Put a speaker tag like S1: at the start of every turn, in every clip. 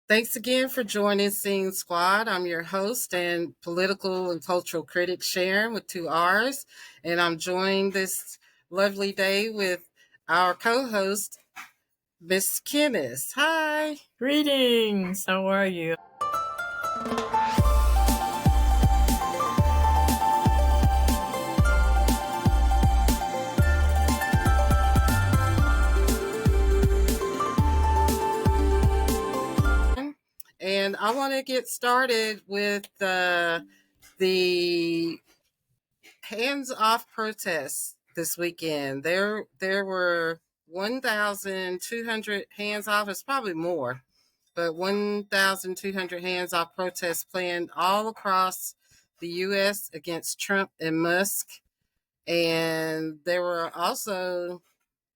S1: Thanks again for joining Scene Squad. I'm your host and political and cultural critic Sharon with two R's, and I'm joined this lovely day with our co-host Miss Kenniss. Hi.
S2: Greetings. How are you?
S1: And I want to get started with the hands-off protests this weekend. There were 1,200 hands-off. It's probably more, but 1,200 hands-off protests planned all across the U.S. against Trump and Musk. And there were also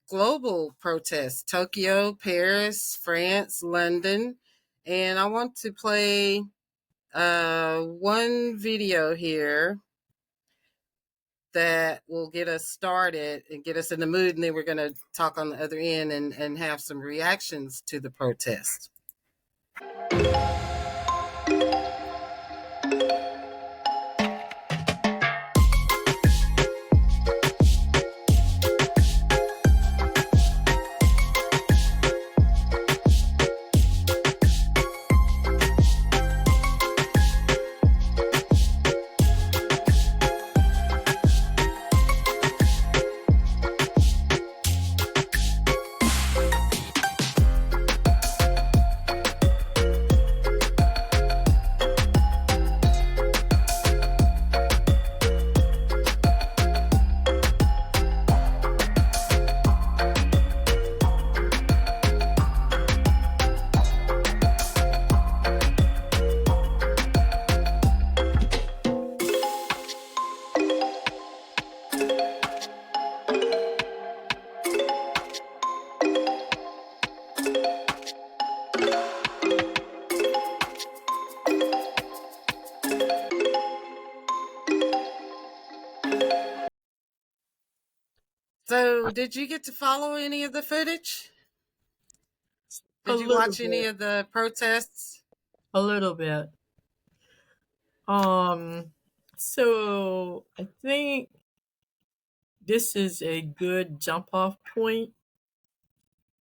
S1: global protests: Tokyo, Paris, France, London. And I want to play one video here that will get us started and get us in the mood, and then we're going to talk on the other end and have some reactions to the protest. So, did you get to follow any of the footage?
S2: A
S1: Did you
S2: little
S1: watch any
S2: bit.
S1: of the protests?
S2: A little bit. Um, so I think this is a good jump off point,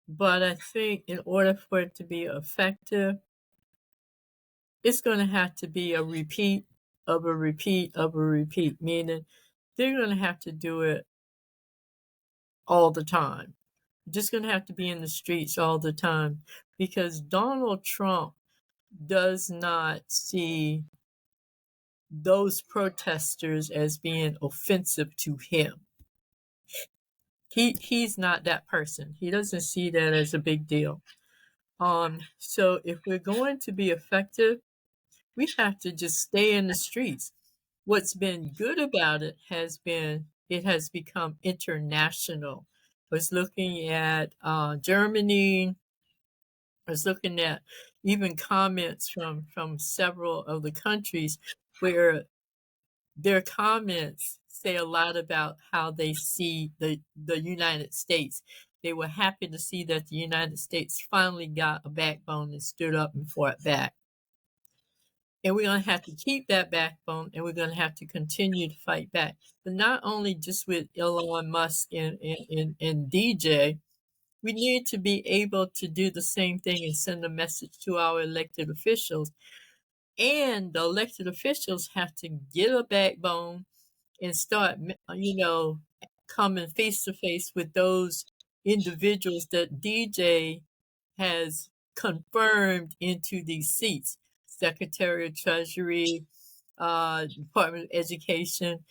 S2: but I think in order for it to be effective, it's going to have to be a repeat of a repeat of a repeat, meaning they're going to have to do it all the time. Just going to have to be in the streets all the time because Donald Trump does not see those protesters as being offensive to him. He's not that person. He doesn't see that as a big deal. So if we're going to be effective, we have to just stay in the streets. What's been good about it has been it has become international. I was looking at Germany. I was looking at even comments from several of the countries where their comments say a lot about how they see the United States. They were happy to see that the United States finally got a backbone and stood up and fought back. And we're going to have to keep that backbone and we're going to have to continue to fight back. But not only just with Elon Musk and DJ, we need to be able to do the same thing and send a message to our elected officials. And the elected officials have to get a backbone and start, coming face to face with those individuals that DJ has confirmed into these seats. Secretary of Treasury, Department of Education.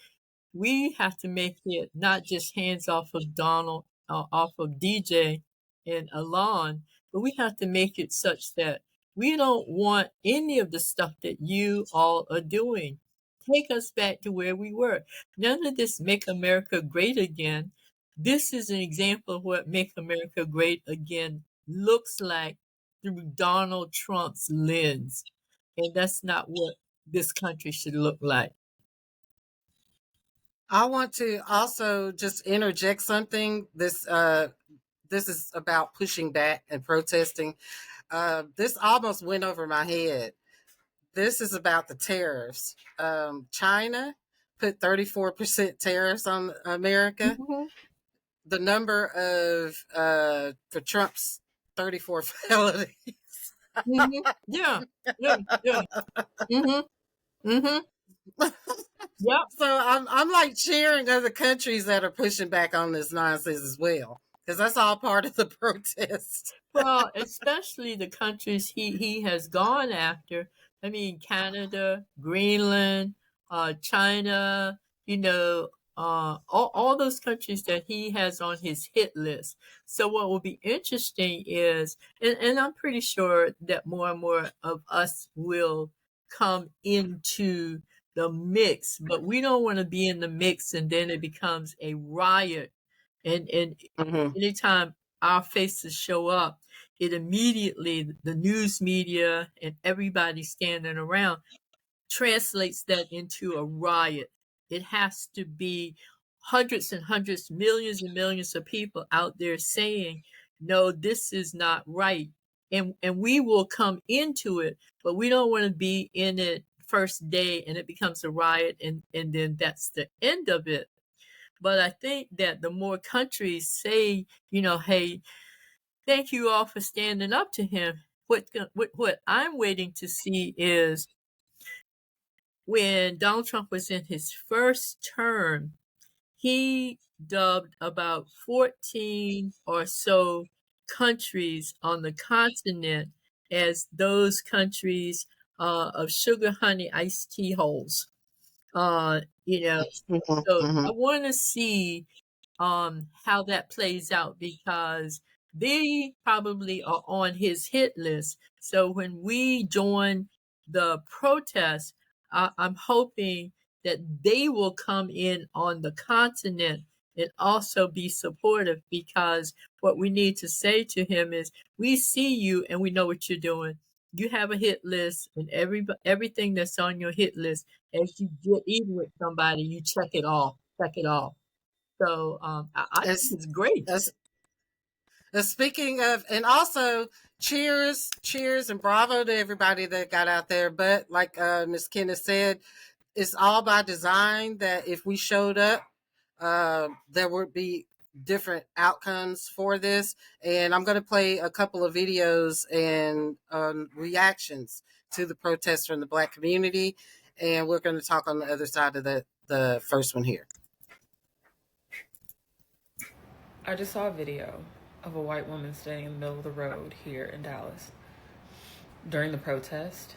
S2: We have to make it not just hands off of Donald, off of DJ and Alon, but we have to make it such that we don't want any of the stuff that you all are doing. Take us back to where we were. None of this make America great again. This is an example of what make America great again looks like through Donald Trump's lens. And that's not what this country should look like.
S1: I want to also just interject something. This is about pushing back and protesting. this almost went over my head. This is about the tariffs. China put 34% tariffs on America.
S2: Mm-hmm.
S1: The number of for Trump's 34 felonies.
S2: Mm-hmm. Yeah. Yeah. Yeah. Mm-hmm. Mm-hmm. Yep.
S1: So I'm like cheering other countries that are pushing back on this nonsense as well, because that's all part of the protest.
S2: Well, especially the countries he has gone after. I mean, Canada, Greenland, China, all those countries that he has on his hit list. So what will be interesting is, and I'm pretty sure that more and more of us will come into the mix, but we don't want to be in the mix and then it becomes a riot. And
S1: Mm-hmm.
S2: anytime our faces show up, it immediately, the news media and everybody standing around translates that into a riot. It has to be hundreds and hundreds, millions and millions of people out there saying, no, this is not right. And we will come into it, but we don't want to be in it first day and it becomes a riot and then that's the end of it. But I think that the more countries say, hey, thank you all for standing up to him. What I'm waiting to see is when Donald Trump was in his first term, he dubbed about 14 or so countries on the continent as those countries of sugar honey iced tea holes. Uh, you know, so
S1: Mm-hmm.
S2: I want to see how that plays out because they probably are on his hit list. So when we join the protest, I'm hoping that they will come in on the continent and also be supportive because what we need to say to him is we see you and we know what you're doing. You have a hit list and everything that's on your hit list, as you get even with somebody, you check it off, check it off. So I think
S1: It's,
S2: it's great.
S1: it's speaking of, and also cheers, and bravo to everybody that got out there. But like Miss Kenniss said, it's all by design that if we showed up, there would be different outcomes for this. And I'm going to play a couple of videos and reactions to the protests from the Black community. And we're going to talk on the other side of the first one here.
S3: I just saw a video of a white woman standing in the middle of the road here in Dallas during the protest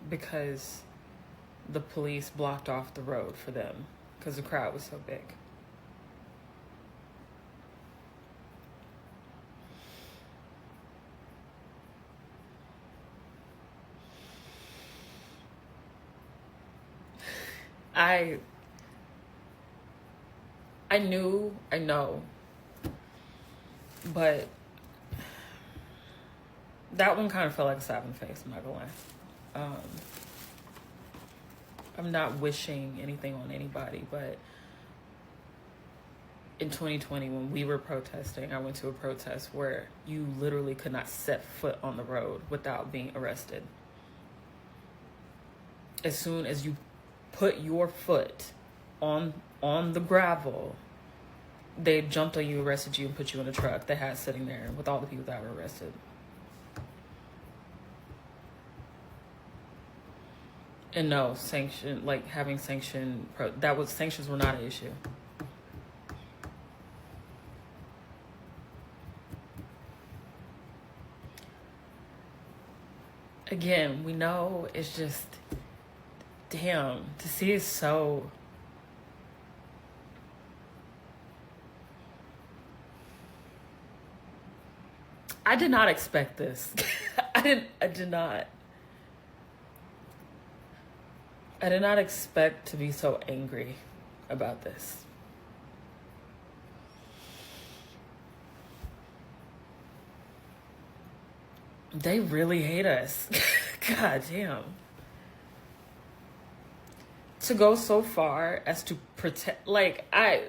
S3: because the police blocked off the road for them because the crowd was so big. I know, but that one kind of felt like a slap in the face, I'm not gonna lie. I'm not wishing anything on anybody, but in 2020, when we were protesting, I went to a protest where you literally could not set foot on the road without being arrested. As soon as you put your foot on the gravel, they jumped on you, arrested you, and put you in a truck they had sitting there with all the people that were arrested. And no, having sanctions were not an issue. Again, we know it's just, damn, to see it so. I did not expect this. I did not. I did not expect to be so angry about this. They really hate us. God damn. To go so far as to protect, I'm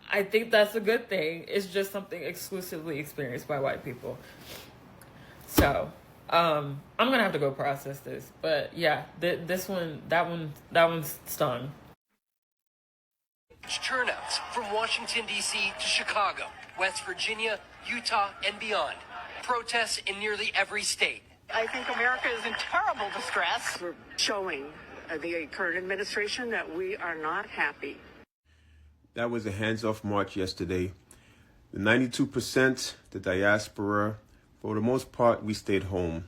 S3: I think that's a good thing. It's just something exclusively experienced by white people. So, I'm gonna have to go process this. But yeah, that one stung.
S4: Turnouts from Washington, D.C. to Chicago, West Virginia, Utah, and beyond. Protests in nearly every state.
S5: I think America is in terrible distress. We're showing the current administration that we are not happy.
S6: That was a hands-off march yesterday. The 92%, the diaspora, for the most part, we stayed home.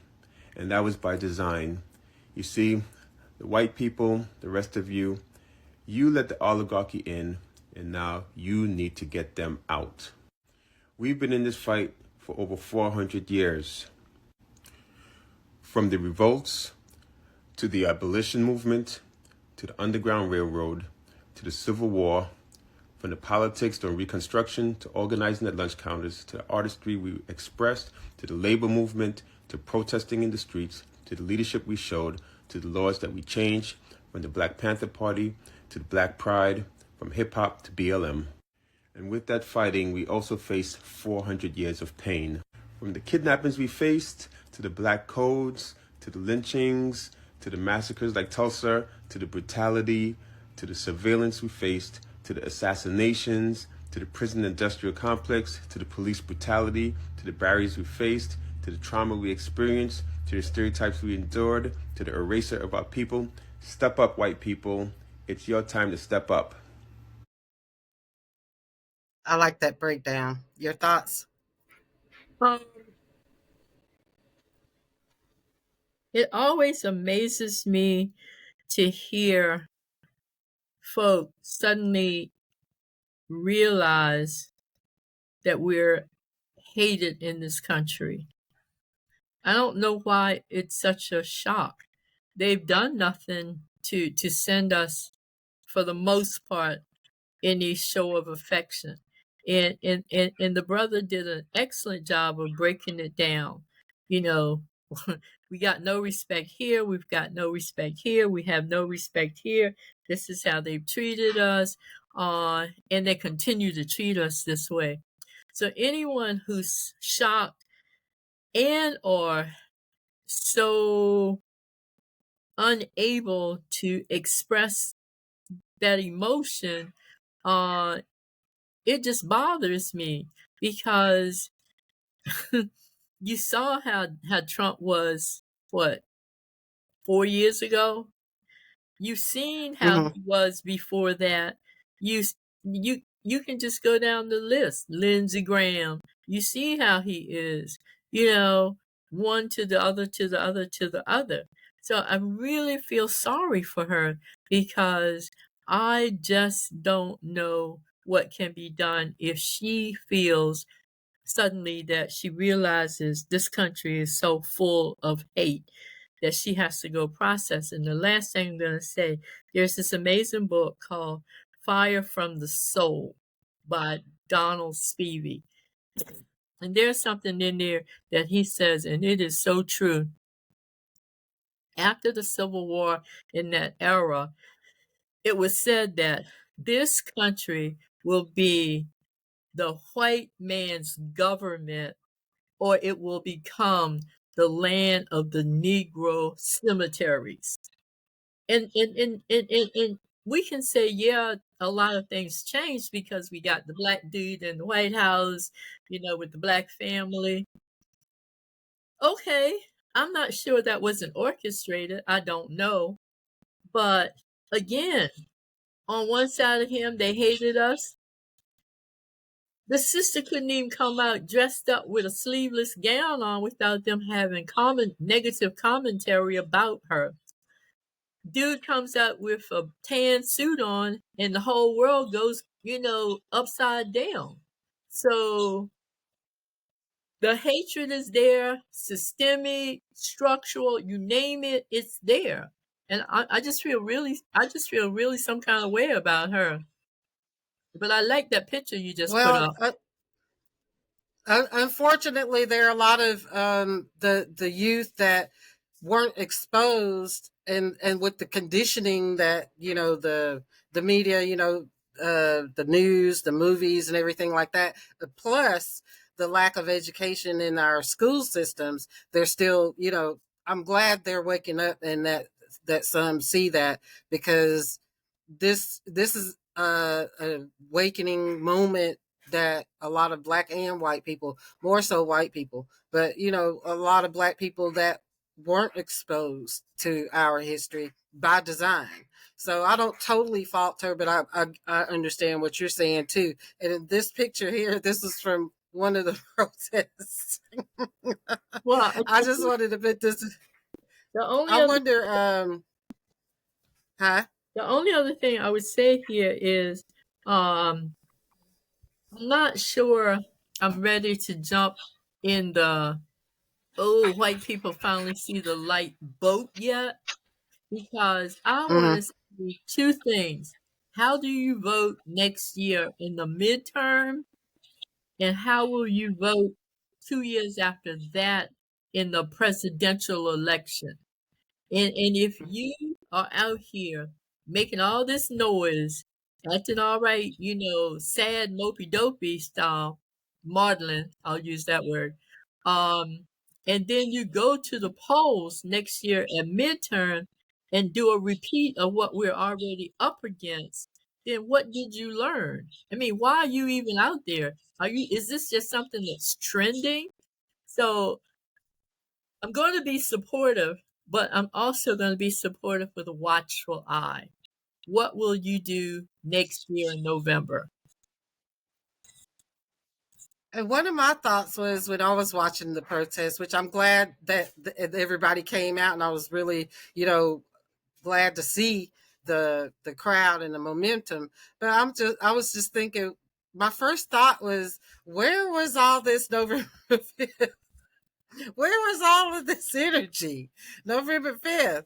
S6: And that was by design. You see, the white people, the rest of you let the oligarchy in, and now you need to get them out. We've been in this fight for over 400 years. From the revolts, to the abolition movement, to the Underground Railroad, to the Civil War, from the politics to Reconstruction, to organizing at lunch counters, to the artistry we expressed, to the labor movement, to protesting in the streets, to the leadership we showed, to the laws that we changed, from the Black Panther Party to the Black Pride, from hip-hop to BLM. And with that fighting, we also faced 400 years of pain. From the kidnappings we faced, to the black codes, to the lynchings, to the massacres like Tulsa, to the brutality, to the surveillance we faced, to the assassinations, to the prison industrial complex, to the police brutality, to the barriers we faced, to the trauma we experienced, to the stereotypes we endured, to the eraser of our people. Step up, white people. It's your time to step up.
S1: I like that breakdown. Your thoughts?
S2: It always amazes me to hear folks suddenly realize that we're hated in this country. I don't know why it's such a shock. They've done nothing to send us, for the most part, any show of affection. And the brother did an excellent job of breaking it down. You know, we got no respect here, we've got no respect here, we have no respect here. This is how they've treated us, and they continue to treat us this way. So anyone who's shocked and or so unable to express that emotion, it just bothers me, because you saw how Trump was, what, 4 years ago? You've seen how he was before that. You can just go down the list. Lindsey Graham, you see how he is. One to the other, to the other, to the other. So I really feel sorry for her, because I just don't know what can be done if she feels suddenly that she realizes this country is so full of hate that she has to go process. And the last thing I'm going to say, there's this amazing book called Fire from the Soul by Donald Spivey. And there's something in there that he says, and it is so true. After the Civil War, in that era, it was said that this country will be the white man's government, or it will become the land of the Negro cemeteries. And we can say, yeah, a lot of things changed because we got the black dude in the White House, with the black family. Okay, I'm not sure that wasn't orchestrated. I don't know. But again, on one side of him, they hated us. The sister couldn't even come out dressed up with a sleeveless gown on without them having negative commentary about her. Dude comes out with a tan suit on, and the whole world goes, upside down. So the hatred is there, systemic, structural, you name it, it's there. And I just feel really some kind of way about her. But I like that picture you just put up.
S1: Unfortunately, there are a lot of the youth that weren't exposed, and with the conditioning that the media the news, the movies, and everything like that. Plus the lack of education in our school systems. They're still, I'm glad they're waking up and that some see that, because this is a awakening moment that a lot of black and white people, more so white people, but a lot of black people that weren't exposed to our history by design. So I don't totally fault her, but I understand what you're saying too. And in this picture here, this is from one of the protests.
S2: Well,
S1: I just wanted to put this.
S2: the only
S1: I
S2: other
S1: wonder, huh?
S2: the only other thing I would say here is, I'm not sure I'm ready to jump in the white people finally see the light boat yet, because I want to
S1: Mm-hmm.
S2: see two things. How do you vote next year in the midterm? And how will you vote 2 years after that in the presidential election? And if you are out here making all this noise, acting all right, sad mopey dopey style, maudlin, I'll use that word. And then you go to the polls next year at midterm and do a repeat of what we're already up against, then what did you learn? I mean, why are you even out there? Is this just something that's trending? So I'm going to be supportive, but I'm also going to be supportive with a watchful eye. What will you do next year in November?
S1: And one of my thoughts was, when I was watching the protest, which I'm glad that everybody came out, and I was really, glad to see the crowd and the momentum. But I was just thinking, my first thought was, where was all this November 5th? Where was all of this energy? November 5th.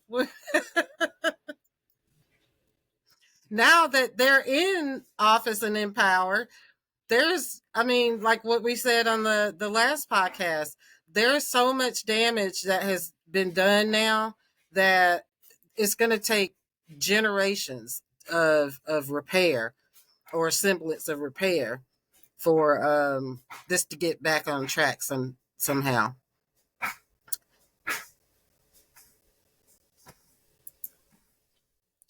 S1: Now that they're in office and in power, like what we said on the last podcast, there's so much damage that has been done now that it's going to take generations of repair, or semblance of repair, for this to get back on track somehow.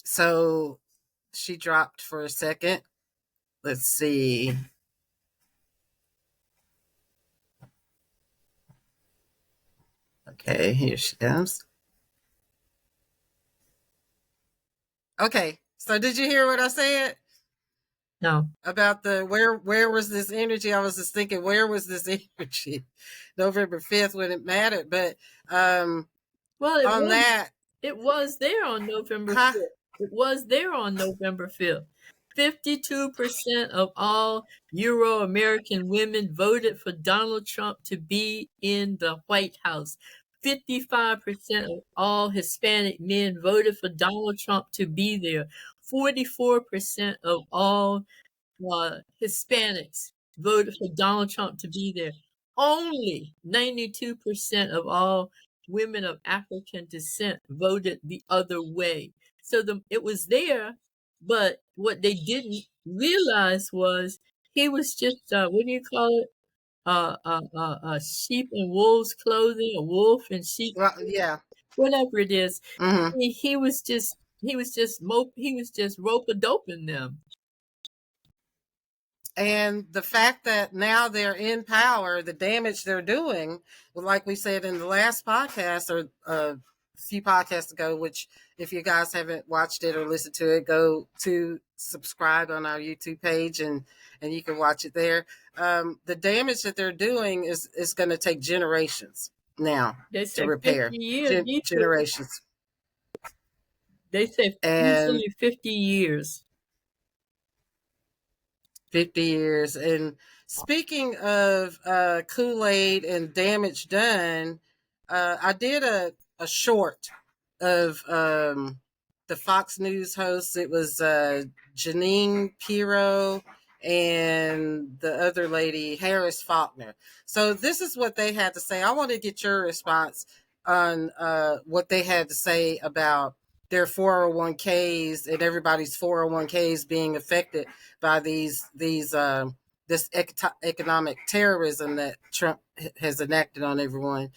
S1: So she dropped for a second. Let's see. Okay, here she comes. Okay, so did you hear what I said?
S2: No.
S1: About where was this energy? I was just thinking, where was this energy November 5th when it mattered? But
S2: Well, it was there on November 5th.
S1: huh?
S2: It was there on November 5th. 52% of all Euro-American women voted for Donald Trump to be in the White House. 55% of all Hispanic men voted for Donald Trump to be there. 44% of all Hispanics voted for Donald Trump to be there. Only 92% of all women of African descent voted the other way. So it was there, but what they didn't realize was he was just, what do you call it? Sheep in wolf's clothing, a wolf in sheep,
S1: Well, yeah.
S2: whatever it is.
S1: Mm-hmm.
S2: He was just rope-a-doping them.
S1: And the fact that now they're in power, the damage they're doing, like we said in the last podcast, or a few podcasts ago, which if you guys haven't watched it or listened to it, go to subscribe on our YouTube page and you can watch it there. The damage that they're doing is going to take generations now to repair.
S2: 50 years.
S1: Generations.
S2: They say
S1: And
S2: easily 50 years.
S1: 50 years. And speaking of Kool-Aid and damage done, I did a short of the Fox News hosts. It was Janine Pirro and the other lady, Harris Faulkner. So this is what they had to say. I want to get your response on what they had to say about their 401ks and everybody's 401ks being affected by this economic terrorism that Trump has enacted on everyone.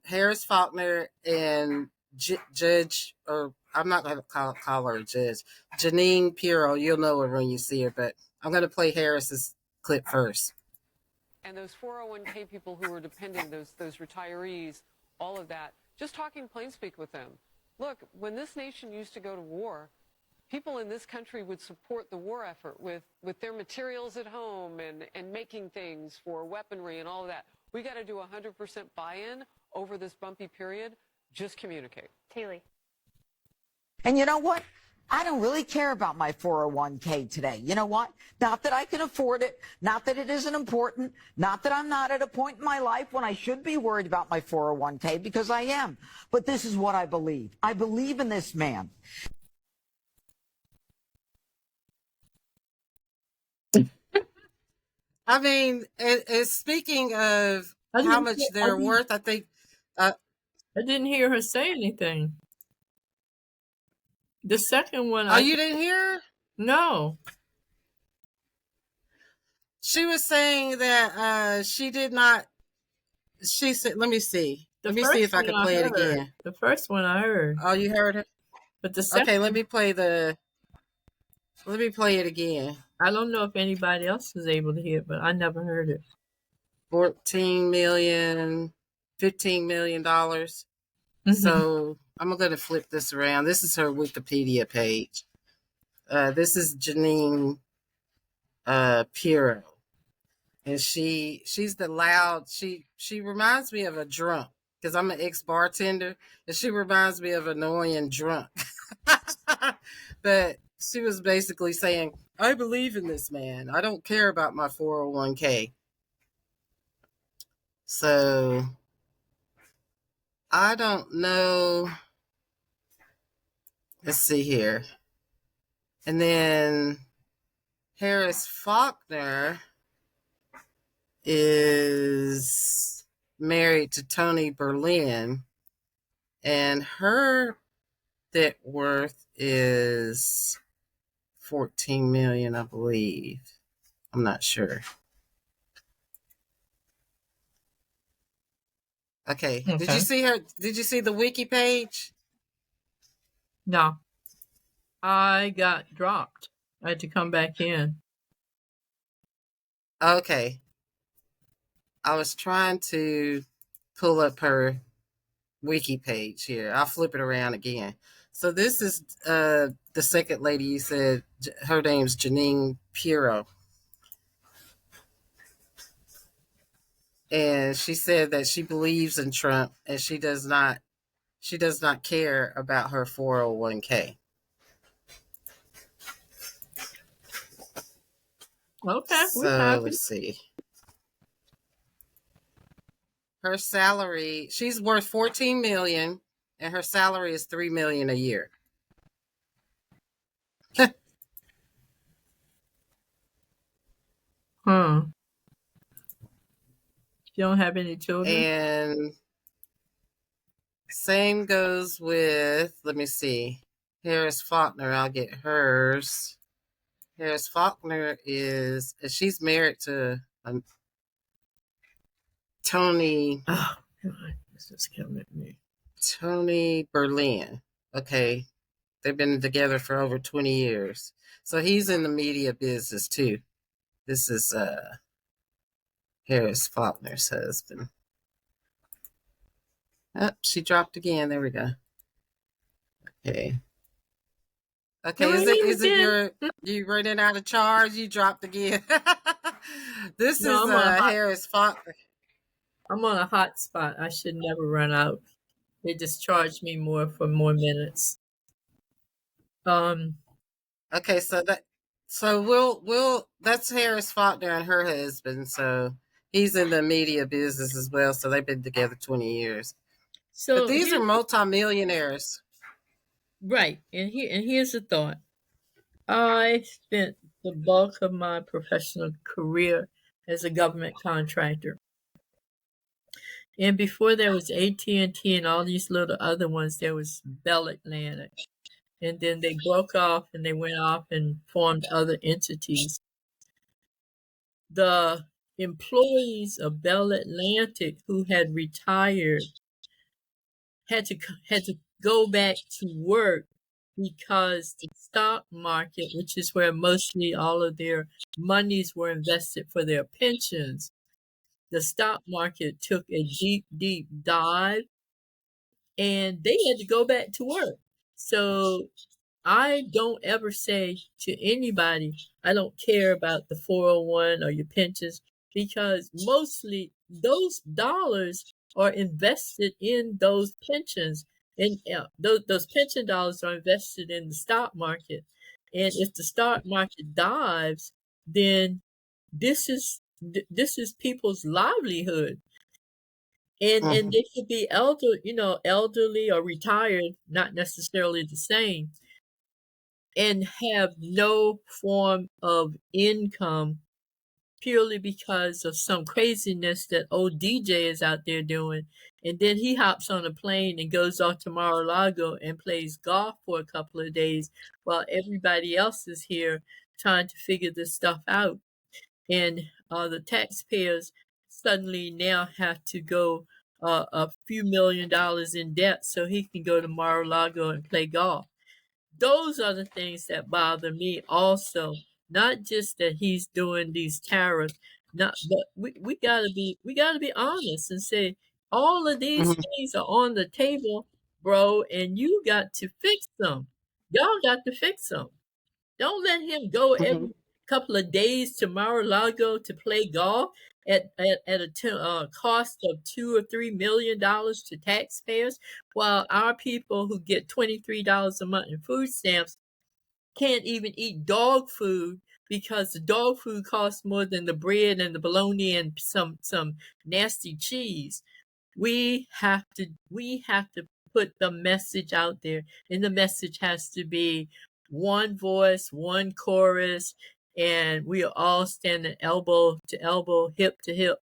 S1: Harris Faulkner and Judge, or I'm not going to call her a judge, Janine Pirro. You'll know her when you see her, but I'm going to play Harris's clip first.
S7: And those 401k people who are dependent, those retirees, all of that, just talking plain speak with them. Look, when this nation used to go to war, people in this country would support the war effort with their materials at home and making things for weaponry and all of that. We got to do 100% buy-in over this bumpy period. Just communicate.
S8: Haley.
S9: And you know what? I don't really care about my 401k today. You know what? Not that I can afford it, not that it isn't important, not that I'm not at a point in my life when I should be worried about my 401k, because I am. But this is what I believe. I believe in this man.
S1: I mean, speaking of how much they're worth, I think...
S2: I didn't hear her say anything. The second one...
S1: you didn't hear her?
S2: No.
S1: She was saying that she did not... She said, let me see. Let me see if I can play it again.
S2: The first one I heard.
S1: Oh, you heard her?
S2: But the second...
S1: Okay, let me play it again.
S2: I don't know if anybody else was able to hear it, but I never heard it.
S1: $14 million, $15 million. Mm-hmm. So I'm going to flip this around. This is her Wikipedia page. This is Janine Pirro. And she's the loud, she reminds me of a drunk, because I'm an ex-bartender, and she reminds me of an annoying drunk. But she was basically saying, I believe in this man. I don't care about my 401k. So I don't know. Let's see here. And then Harris Faulkner is married to Tony Berlin, and her net worth is 14 million, I believe. I'm not sure. Okay. Did you see her? Did you see the wiki page?
S2: No. I got dropped. I had to come back in.
S1: Okay. I was trying to pull up her wiki page here. I'll flip it around again. So this is the second lady you said. Her name's Janine Pirro. And she said that she believes in Trump and she does not care about her 401k.
S2: Okay.
S1: So let's see. Her salary, she's worth 14 million and her salary is 3 million a year.
S2: You don't have any children?
S1: And same goes with, let me see, Harris Faulkner. I'll get hers. Harris Faulkner she's married to Tony.
S2: Oh, God. This is killing me.
S1: Tony Berlin. Okay. They've been together for over 20 years. So he's in the media business too. This is Harris Faulkner's husband. Oh, she dropped again. There we go. Okay. Okay, is it you running out of charge? You dropped again. This is Harris Faulkner.
S2: I'm on a hot spot. I should never run out. They just charge me more for more minutes.
S1: Okay, so we'll that's Harris Faulkner and her husband. So he's in the media business as well. So they've been together 20 years. So but these are multimillionaires.
S2: Right. And here's the thought. I spent the bulk of my professional career as a government contractor. And before there was AT&T and all these little other ones, there was Bell Atlantic. And then they broke off and they went off and formed other entities. The employees of Bell Atlantic who had retired had to go back to work because the stock market, which is where mostly all of their monies were invested for their pensions, the stock market took a deep, deep dive and they had to go back to work. So I don't ever say to anybody, I don't care about the 401 or your pensions, because mostly those dollars are invested in those pensions. And those pension dollars are invested in the stock market. And if the stock market dives, then this is people's livelihood. And they could be elderly or retired, not necessarily the same, and have no form of income purely because of some craziness that old DJ is out there doing. And then he hops on a plane and goes off to Mar-a-Lago and plays golf for a couple of days while everybody else is here trying to figure this stuff out. And the taxpayers suddenly now have to go a few $1,000,000 in debt so he can go to Mar-a-Lago and play golf. Those are the things that bother me also. Not just that he's doing these tariffs, but we gotta be honest and say all of these things are on the table, bro, and you got to fix them. Y'all got to fix them. Don't let him go every couple of days to Mar-a-Lago to play golf at a cost of $2 or $3 million to taxpayers, while our people who get $23 a month in food stamps can't even eat dog food because the dog food costs more than the bread and the bologna and some nasty cheese. We have to put the message out there, and the message has to be one voice, one chorus, and we are all standing elbow to elbow, hip to hip,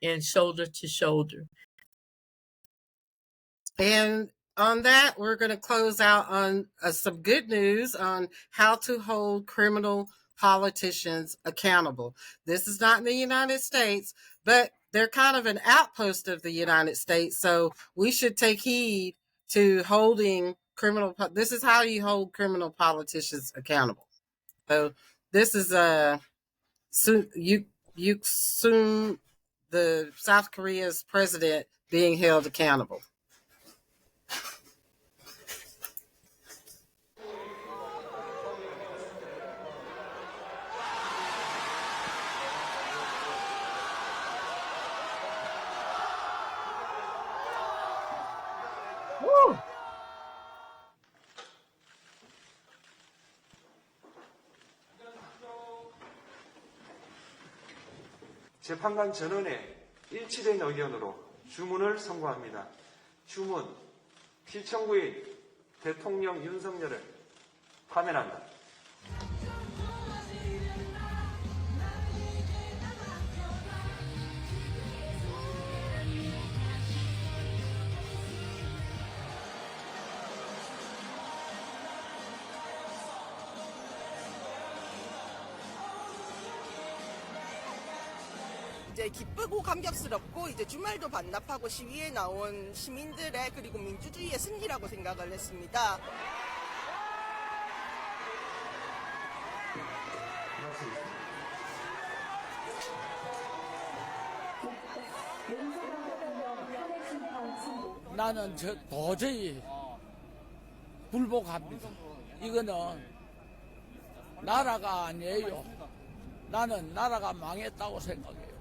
S2: and shoulder to shoulder.
S1: And on that, we're going to close out on some good news on how to hold criminal politicians accountable. This is not in the United States, but they're kind of an outpost of the United States. So we should take heed to holding criminal. This is how you hold criminal politicians accountable. So this is Yoon, the South Korea's president, being held accountable.
S8: 재판관 전원의 일치된 의견으로 주문을 선고합니다. 주문, 피청구인 대통령 윤석열을 파면한다.
S10: 이제 기쁘고 감격스럽고 이제 주말도 반납하고 시위에 나온 시민들의 그리고 민주주의의 승리라고 생각을 했습니다.
S11: 나는 도저히 불복합니다. 이거는 나라가 아니에요. 나는 나라가 망했다고 생각해요.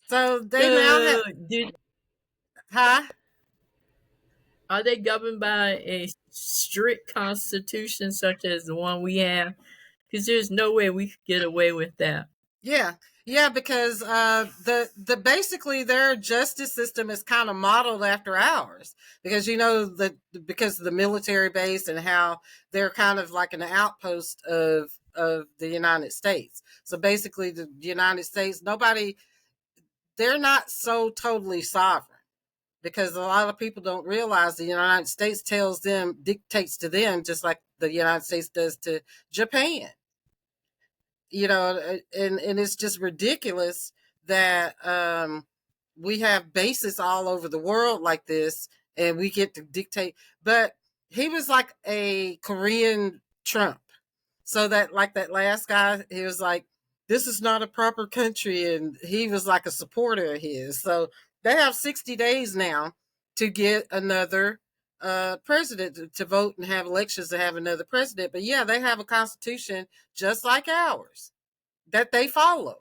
S1: So they now have,
S2: Are they governed by a strict constitution such as the one we have? Because there's no way we could get away with that.
S1: Yeah. Yeah, because the basically their justice system is kind of modeled after ours, because because of the military base and how they're kind of like an outpost of the United States. So basically, the United States, they're not so totally sovereign, because a lot of people don't realize the United States dictates to them, just like the United States does to Japan. And it's just ridiculous that we have bases all over the world like this, and we get to dictate. But he was like a Korean Trump. So that, like that last guy, he was like, this is not a proper country, and he was like a supporter of his. So they have 60 days now to get another president, to vote and have elections to have another president. But yeah, they have a constitution just like ours that they followed.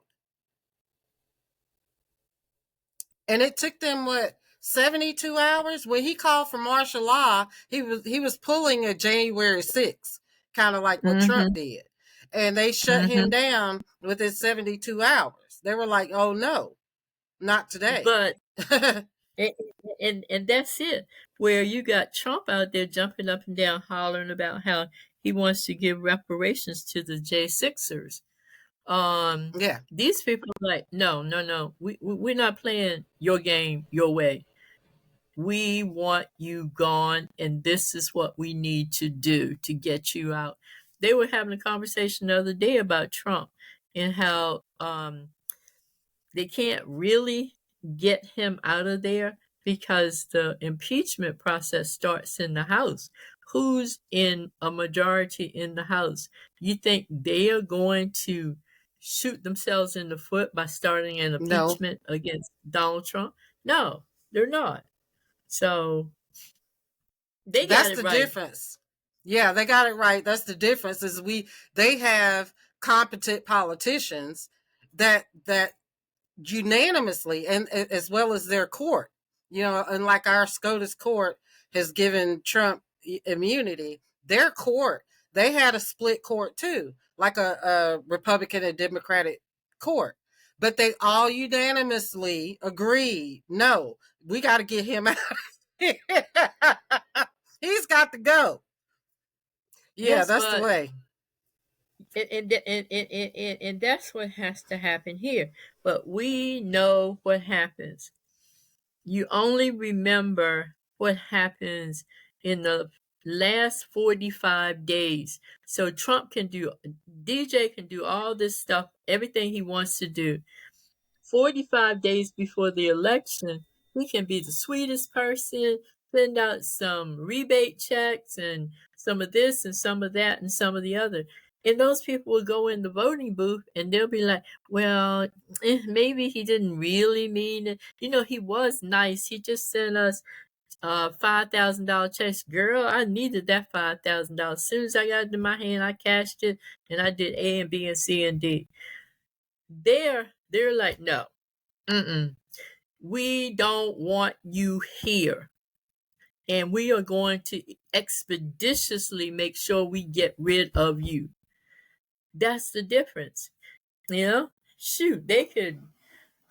S1: And it took them 72 hours? When he called for martial law, he was pulling a January 6th, kind of like what Trump did. And they shut him down within 72 hours. They were like, "Oh no, not today."
S2: But and that's it. Where you got Trump out there jumping up and down, hollering about how he wants to give reparations to the J6ers.
S1: Yeah.
S2: These people are like, no. We're not playing your game your way. We want you gone, and this is what we need to do to get you out. They were having a conversation the other day about Trump and how they can't really get him out of there because the impeachment process starts in the House. Who's in a majority in the House? You think they are going to shoot themselves in the foot by starting an impeachment against Donald Trump? No, they're not. So they got it right.
S1: That's the difference. Yeah, they got it right. That's the difference. They have competent politicians that unanimously, and as well as their court, and like our SCOTUS court has given Trump immunity, their court, they had a split court too, like a Republican and Democratic court. But they all unanimously agreed, no, we got to get him out. He's got to go. Yeah, yes, that's the way.
S2: And that's what has to happen here. But we know what happens. You only remember what happens in the last 45 days. So DJ can do all this stuff, everything he wants to do. 45 days before the election, he can be the sweetest person, send out some rebate checks and some of this and some of that and some of the other. And those people will go in the voting booth and they'll be like, well, maybe he didn't really mean it. He was nice. He just sent us $5,000 checks. Girl, I needed that $5,000. As soon as I got it in my hand, I cashed it and I did A and B and C and D. They're like, no, we don't want you here. And we are going to expeditiously make sure we get rid of you. That's the difference. Shoot, they could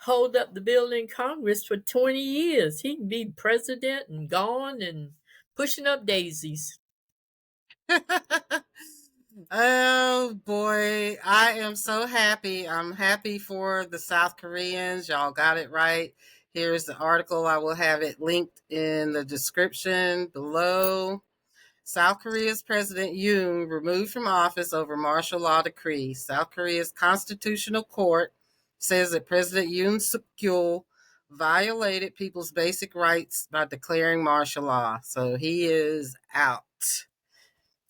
S2: hold up the bill in Congress for 20 years. He can be president and gone and pushing up daisies.
S1: Oh boy, I am so happy. I'm happy for the South Koreans. Y'all got it right. Here's the article. I will have it linked in the description below. South Korea's President Yoon removed from office over martial law decree. South Korea's Constitutional Court says that President Yoon Suk-yeol violated people's basic rights by declaring martial law. So he is out.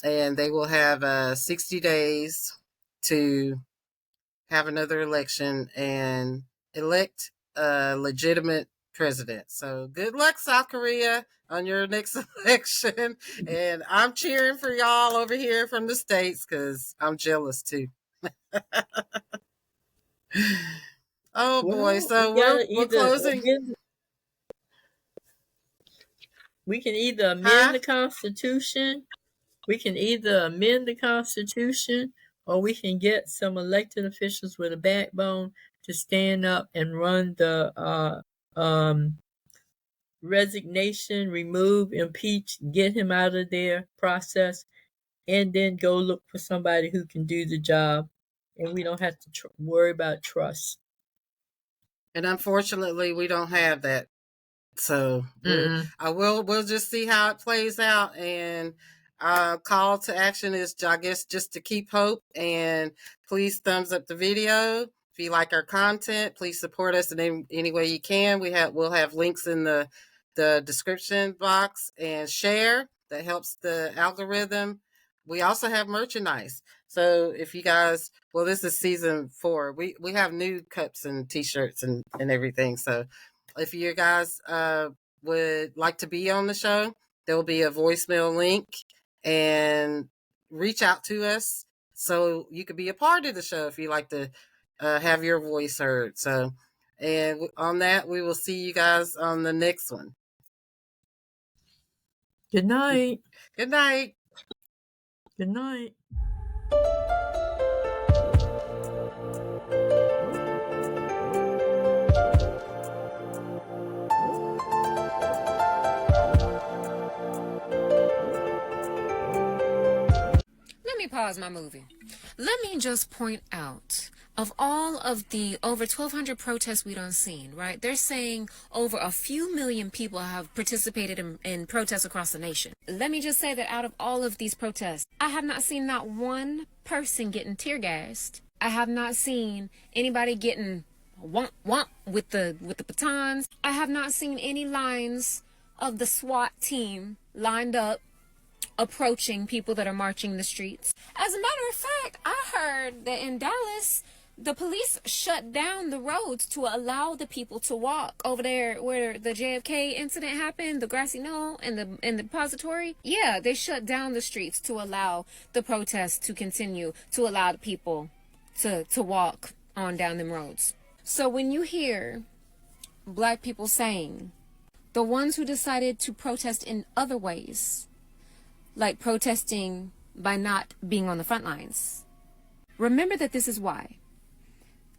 S1: And they will have 60 days to have another election and elect a legitimate president. So good luck, South Korea, on your next election. And I'm cheering for y'all over here from the States because I'm jealous too. Oh boy, so we're closing.
S2: We can either amend the Constitution. We can either amend the Constitution or we can get some elected officials with a backbone to stand up and run the resignation, remove, impeach, get him out of there process, and then go look for somebody who can do the job, and we don't have to worry about trust.
S1: And unfortunately, we don't have that. So we'll just see how it plays out. And our call to action is, I guess, just to keep hope, and please thumbs up the video. If you like our content, please support us in any way you can. We'll have links in the description box, and share. That helps the algorithm. We also have merchandise. So if you guys, well, this is season 4. We have new cups and t-shirts and everything. So if you guys would like to be on the show, there will be a voicemail link, and reach out to us so you could be a part of the show if you like to have your voice heard. So, and on that, we will see you guys on the next one.
S2: Good night.
S1: Good night.
S2: Good night.
S12: Let me pause my movie. Let me just point out, of all of the over 1,200 protests we done seen, right? They're saying over a few million people have participated in protests across the nation. Let me just say that out of all of these protests, I have not seen not one person getting tear gassed. I have not seen anybody getting womp womp with the batons. I have not seen any lines of the SWAT team lined up approaching people that are marching the streets. As a matter of fact, I heard that in Dallas, the police shut down the roads to allow the people to walk over there where the JFK incident happened, the grassy knoll and the depository. Yeah, they shut down the streets to allow the protests to continue, to allow the people to walk on down them roads. So when you hear black people saying, the ones who decided to protest in other ways, like protesting by not being on the front lines, remember that this is why.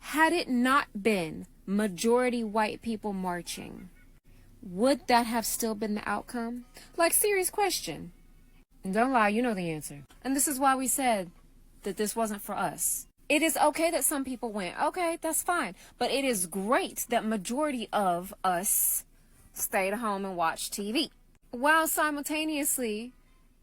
S12: Had it not been majority white people marching, would that have still been the outcome? Like, serious question. Don't lie, you know the answer. And this is why we said that this wasn't for us. It is okay that some people went. Okay, that's fine. But it is great that majority of us stayed home and watched TV, while simultaneously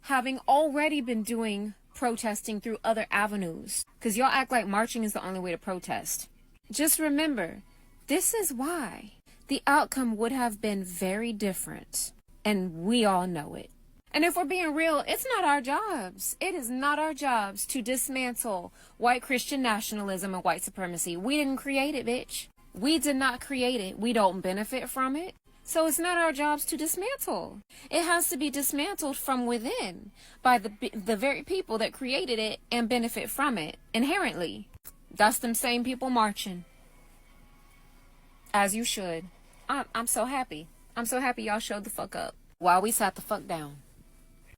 S12: having already been doing protesting through other avenues. Because y'all act like marching is the only way to protest. Just remember, this is why the outcome would have been very different. And we all know it. And if we're being real, it's not our jobs. It is not our jobs to dismantle white Christian nationalism and white supremacy. We didn't create it, bitch. We did not create it. We don't benefit from it. So it's not our jobs to dismantle. It has to be dismantled from within by the very people that created it and benefit from it inherently. That's them same people marching. As you should. I'm so happy. I'm so happy y'all showed the fuck up while we sat the fuck down.